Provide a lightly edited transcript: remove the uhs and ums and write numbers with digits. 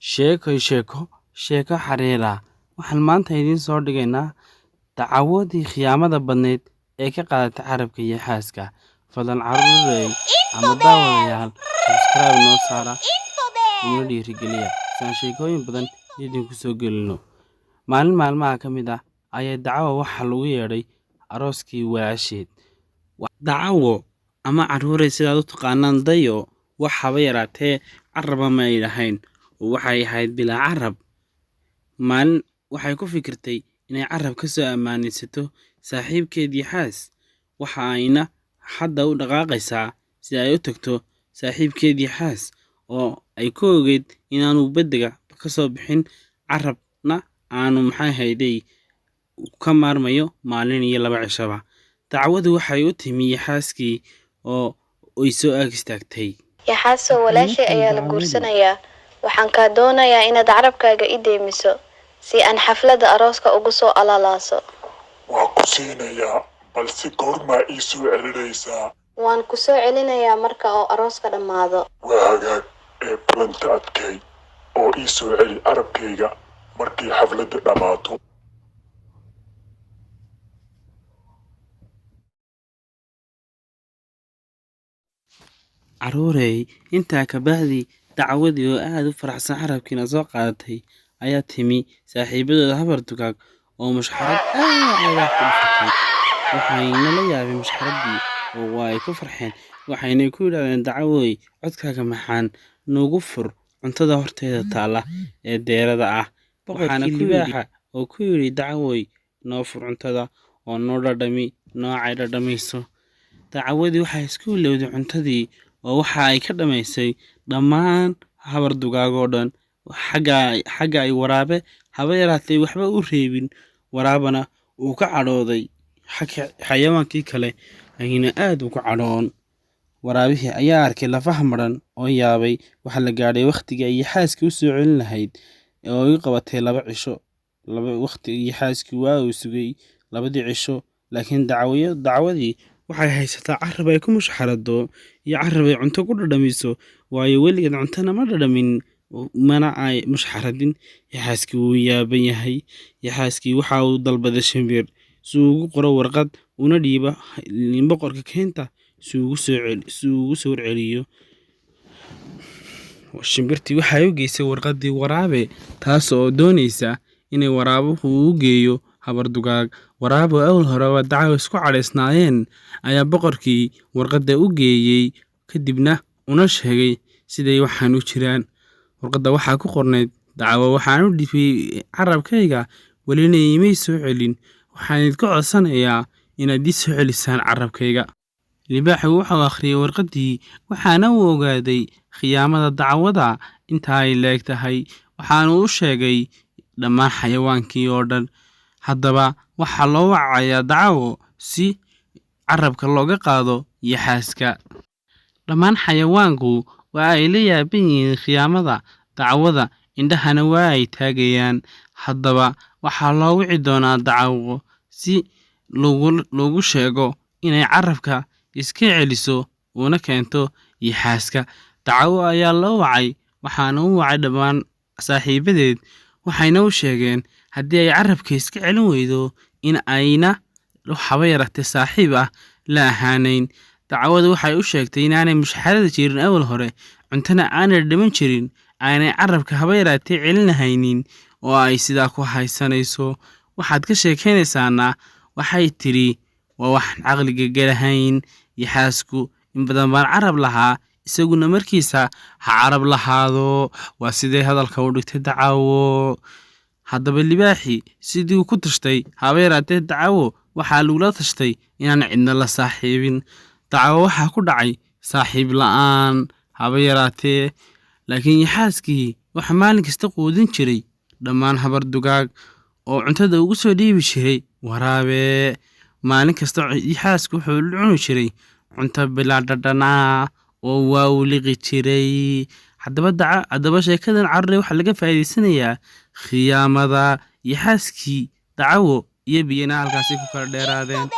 sheeko xariira. Waxaan maanta idiin soo dhigaynaa dacawadii khiyaamada badneyd ee ka qaadatay carabka iyo xaaska. Fadlan caruurey ama daawadayaal subscribe noo saara una dhiirigeliya saan sheekooyin badan idinku soo gelino. Maalin maalmaha ka mid ah ayaa dacawo waxaa lagu yeedhay arooskii walaasheed. Dacawo ama caruurey sidaad u taqaanaan dayo waxaba yaraatee caraba ma ay lahayn oo waxay ahayd bilaa carab. Maalin waxay ku fikirtay inay carab ka soo ammaanaysato saaxiibkeedii xaas. Waxa ayna hadda u dhaqaaqaysaa si ay u tagto saaxiibkeedii xaas oo ay ku ogeyd inaanu bedega ka soo bixin carabna aanu ka maarmayo maalin iyo 2 cishaba. Dacwadu waxay u timi xaaskii oo ay soo ag istaagtay. Yaxaaso walaashay ayaa la guursanayaa. Waxaan ka doonayaa inaad carabkaaga i deemiso si aan xafladda arooska ugu soo alalaaso. Waan ku siinayaa, balse goorma ii soo celinaysaa? Waan ku soo celinayaa marka oo arooska dhammaado. Waa hagaag ee balanta adkay oo ii soo celi carabkayga markii xafladda dhammaato. Caruurey intaa ka bacdi dacawadii oo aad u faraxsan carabkiina soo qaadatay ayaa timi saaxiibadooda habar dugaag oo mushxarad aad ku dhufatay. Waxayna la yaabeen mushxaraddii oo ay ku farxeen. Waxayna ku yidhaahdeen dacawoy codkaaga maxaan noogu fur cuntada horteeda taala ee deerada ah. Waxaana libaaxa oo ku yidhi dacawoy noo fur cuntada oo noo dhadhami noocay dhadhamayso. Dacawadii waxay isku ilowday cuntadii oo waxa ay ka dhamaysay dhammaan habar dugaag oo dhan. Xagga ay waraabe haba yaraatee waxba u reebin. Waraabana uu ka cadhooday xayawaankii kale ayna aad ugu cadhoon. Waraabihii ayaa arkay lafaha maran oo yaabay. Waxa la gaadhay waqtigii ay xaaska u soo celin lahayd oo ay qabatay 2 cisho. Waqtigii xaaskii waa uu sugay 2 cisho laakiin dacawadii waxay haysataa carab ay ku mushxarado iyo carab ay cunto ku dhadhamiso waayo weligeed cuntana ma dhadhamin mana ay mushxaradin. Yaxaaskii wuu yaaban yahay. Yaxaaskii waxa uu dalbaday shimbir si uu ugu qoro warqad una dhiiba boqorka keenta si uu ugu soo celiyo. Shimbirtii waxay u geysay warqaddii waraabe taas oo doonaysa inay waraabuhu u geeyo habar dugaag. Waraabo awal horeba dacawo isku cadhaysnaayeen ayaa boqorkii warqadda u geeyey kadibna una sheegay siday waxaan u jiraan. Warqadda waxaa ku qornayd dacawo waxaan u dhifay carabkayga welina imay soo celin. Waxaan idinka codsanayaa inaad ii soo celisaan carabkayga. Libaaxu wuxuu akhriyay warqaddii waxaana uu ogaaday khiyaamada dacwada inta ay leeg tahay. Waxaana uu sheegay dhammaan xayawaankii oo dhan. Haddaba waxaa loo wacayaa dacawo si carabka looga qaado yaxaaska. Dhammaan xayawaanku waa ay la yaaban yihiin khiyaamada dacwada indhahana waa ay taagayaan. Haddaba waxaa loo wici doonaa dacawo si loogu sheego inay carabka iska celiso una keento yaxaaska. Dacawo ayaa loo wacay waxaana uu wacay dhammaan saaxiibadeed. Waxayna u sheegeen haddii ay carabka iska celin weydo in ayna waxba yaraatee saaxiib ah la ahaanayn. Dacwadu waxay u sheegtay inaanay mushxarada jirin awal hore cuntana aanay dhiman jirin aanay carabka haba yaraatee celin haynin oo ay sidaa ku haysanayso. Waxaad ka sheekeynaysaana waxay tiri waa waxaan caqliga galahayn. Yaxaasku in badan baan carab lahaa isaguna markiisa ha carab lahaado. Waa sidee hadalka u dhigtay dacawo. Haddaba libaaxii sidii uu ku tashtay haba yaraatee dacawo waxaa lagula tashtay inaan cidna la saaxiibin. Dacawo waxaa ku dhacay saaxiib la'aan haba yaraatee. Laakiin yaxaaskii waxa maalin kasta quudin jiray dhammaan habar dugaag oo cuntada ugu soo dhiibi jiray waraabe. Maalin kasta yaxaasku wuxuu cuni jiray cunto bilaa dhadhan ah oo waa uu liqi jiray. Haddaba sheekadan caruurey waxaa laga faa'iidaysanayaa khiyaamada yaxaaskii dacawo iyo biyana halkaasay ku kala dheeraadeen.